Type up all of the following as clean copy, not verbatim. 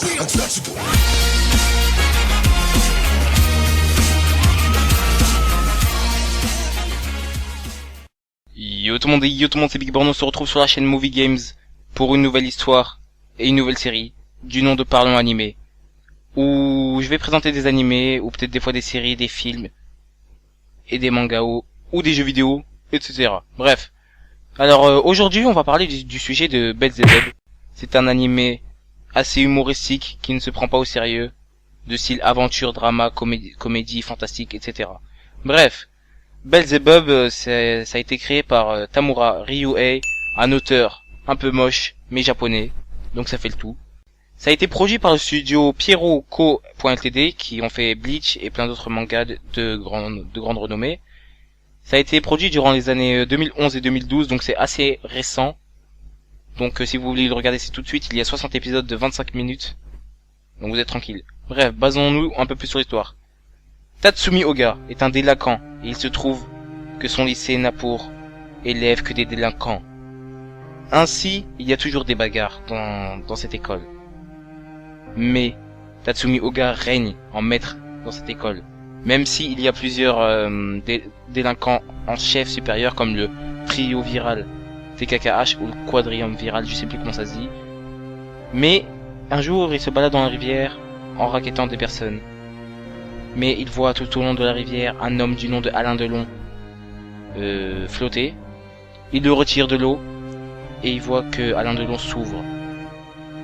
Yo tout le monde, c'est Big Born, on se retrouve sur la chaîne Movie Games pour une nouvelle histoire et une nouvelle série du nom de Parlons Animé, où je vais présenter des animés, ou peut-être des fois des séries, des films, et des mangas, ou des jeux vidéo, etc. Bref. Alors aujourd'hui on va parler du sujet de Belzebub. C'est un animé assez humoristique qui ne se prend pas au sérieux, de style aventure, drama, comédie, fantastique, etc. Bref. Belzebub, ça a été créé par Tamura Ryuhei, un auteur un peu moche, mais japonais, donc ça fait le tout. Ça a été produit par le studio Pierrot Co.ltd, qui ont fait Bleach et plein d'autres mangas de grande renommée. Ça a été produit durant les années 2011 et 2012, donc c'est assez récent. Donc si vous voulez le regarder, c'est tout de suite, il y a 60 épisodes de 25 minutes, donc vous êtes tranquille. Bref, basons-nous un peu plus sur l'histoire. Tatsumi Oga est un délinquant et il se trouve que son lycée n'a pour élèves que des délinquants. Ainsi, il y a toujours des bagarres dans cette école. Mais Tatsumi Oga règne en maître dans cette école. Même s'il y a plusieurs délinquants en chef supérieur comme le trio viral TKKH ou le quadrium viral, je sais plus comment ça se dit. Mais un jour, il se balade dans la rivière en racketant des personnes. Mais il voit tout au long de la rivière un homme du nom de Alain Delon flotter. Il le retire de l'eau et il voit que Alain Delon s'ouvre.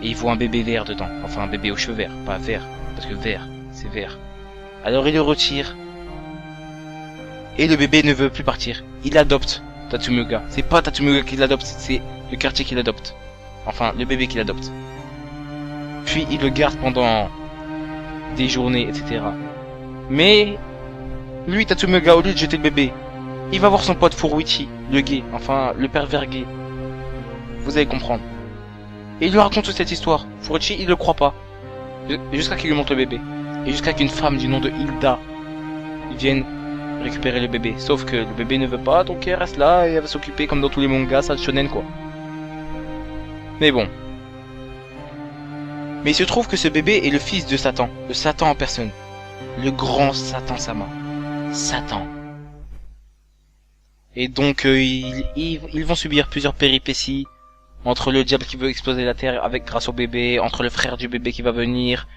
Et il voit un bébé vert dedans. Enfin un bébé aux cheveux verts, pas vert, parce que vert, c'est vert. Alors il le retire. Et le bébé ne veut plus partir. Il adopte Tatsumi Oga. C'est pas Tatsumi Oga qui l'adopte, c'est le quartier qui l'adopte. Enfin le bébé qui l'adopte. Puis il le garde pendant des journées, etc. Mais lui, Tatsumi Oga, au lieu de jeter le bébé, il va voir son pote Furuichi, le gay, enfin le pervers gay. Vous allez comprendre. Et il lui raconte toute cette histoire. Furuichi, il le croit pas. Jusqu'à qu'il lui montre le bébé. Et jusqu'à qu'une femme du nom de Hilda vienne récupérer le bébé. Sauf que le bébé ne veut pas, donc elle reste là et elle va s'occuper comme dans tous les mangas, sale shonen quoi. Mais bon. Mais il se trouve que ce bébé est le fils de Satan. Le Satan en personne. Le grand Satan Sama. Satan. Et donc ils vont subir plusieurs péripéties. Entre le diable qui veut exploser la terre grâce au bébé, entre le frère du bébé qui va venir,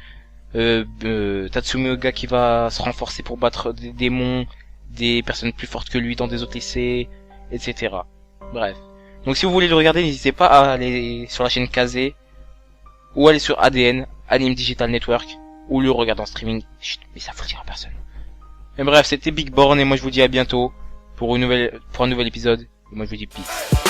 Tatsumi Oga qui va se renforcer pour battre des démons, des personnes plus fortes que lui dans des autres lycées, etc. Bref. Donc si vous voulez le regarder, n'hésitez pas à aller sur la chaîne Kazé, ou aller sur ADN, Anime Digital Network, ou le regarder en streaming. Chut, mais ça faut le dire à personne. Mais bref, c'était Big Born et moi je vous dis à bientôt pour un nouvel épisode. Et moi je vous dis peace.